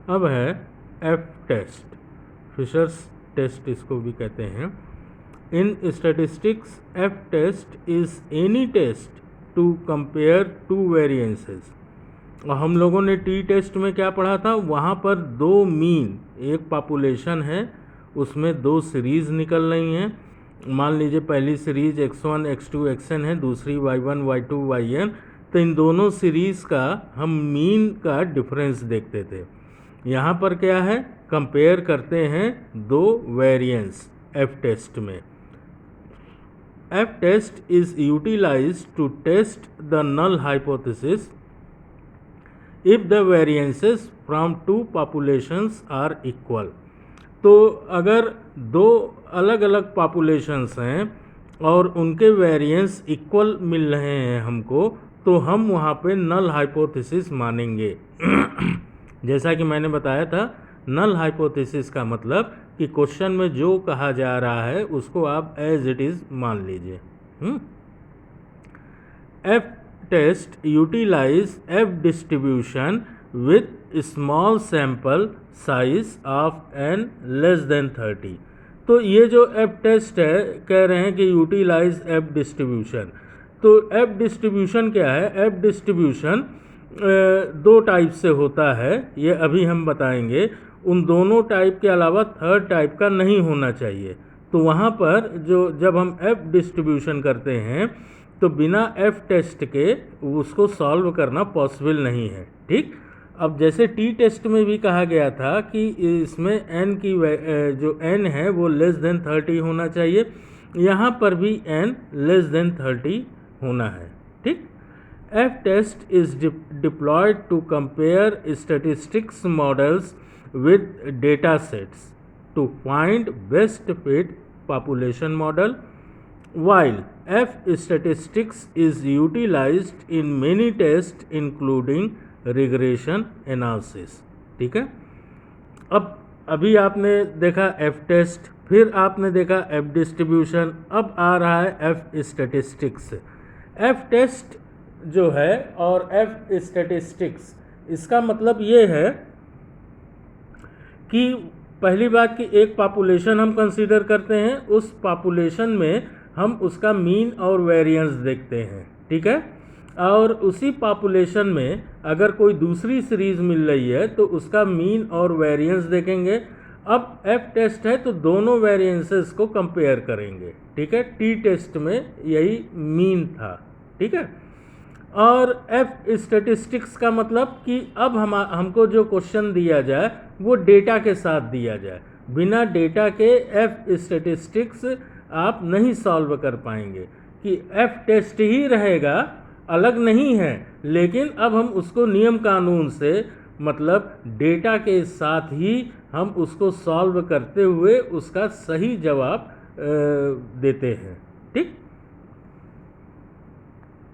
अब है F test, fishers test इसको भी कहते हैं। In statistics F test is any test to compare two variances. और हम लोगों ने टी टेस्ट में क्या पढ़ा था, वहाँ पर दो मीन, एक पॉपुलेशन है उसमें दो सीरीज़ निकल रही हैं। मान लीजिए पहली सीरीज x1 x2 xn है, दूसरी y1 y2 yn। तो इन दोनों सीरीज़ का हम मीन का डिफरेंस देखते थे। यहाँ पर क्या है, कंपेयर करते हैं दो वेरिएंस एफ टेस्ट में। F test is utilized to test the null hypothesis if the variances from two populations are equal. तो अगर दो अलग अलग पॉपुलेशंस हैं और उनके वेरिएंस इक्वल मिल रहे हैं हमको, तो हम वहाँ पे नल हाइपोथेसिस मानेंगे। जैसा कि मैंने बताया था, नल हाइपोथेसिस का मतलब कि क्वेश्चन में जो कहा जा रहा है उसको आप एज इट इज़ मान लीजिए। F test utilize F distribution with small sample size of n less than 30। तो ये जो एफ टेस्ट है, कह रहे हैं कि यूटिलाइज एफ डिस्ट्रीब्यूशन। तो एफ डिस्ट्रीब्यूशन क्या है, एफ डिस्ट्रीब्यूशन दो टाइप से होता है, ये अभी हम बताएंगे। उन दोनों टाइप के अलावा थर्ड टाइप का नहीं होना चाहिए। तो वहाँ पर जब हम एफ डिस्ट्रीब्यूशन करते हैं तो बिना एफ टेस्ट के उसको सॉल्व करना पॉसिबल नहीं है। ठीक, अब जैसे टी टेस्ट में भी कहा गया था कि इसमें n की जो n है वो लेस देन 30 होना चाहिए, यहाँ पर भी n लेस देन 30 होना है। ठीक, F test is deployed to compare statistics models with data sets to find best fit population model, while F statistics is utilized in many tests including regression analysis। ठीक है, अब अभी आपने देखा F test, फिर आपने देखा F डिस्ट्रीब्यूशन, अब आ रहा है F स्टैटिस्टिक्स। F टेस्ट जो है और F स्टैटिस्टिक्स, इसका मतलब ये है कि पहली बात कि एक पॉपुलेशन हम कंसीडर करते हैं, उस पॉपुलेशन में हम उसका मीन और वेरिएंस देखते हैं। ठीक है, और उसी पॉपुलेशन में अगर कोई दूसरी सीरीज़ मिल रही है तो उसका मीन और वेरिएंस देखेंगे। अब एफ टेस्ट है तो दोनों वेरिएंसेस को कंपेयर करेंगे। ठीक है, टी टेस्ट में यही मीन था। ठीक है, और एफ स्टैटिस्टिक्स का मतलब कि अब हमको जो क्वेश्चन दिया जाए वो डेटा के साथ दिया जाए। बिना डेटा के एफ स्टैटिस्टिक्स आप नहीं सॉल्व कर पाएंगे, कि एफ टेस्ट ही रहेगा, अलग नहीं है, लेकिन अब हम उसको नियम कानून से, मतलब डेटा के साथ ही हम उसको सॉल्व करते हुए उसका सही जवाब देते हैं। ठीक,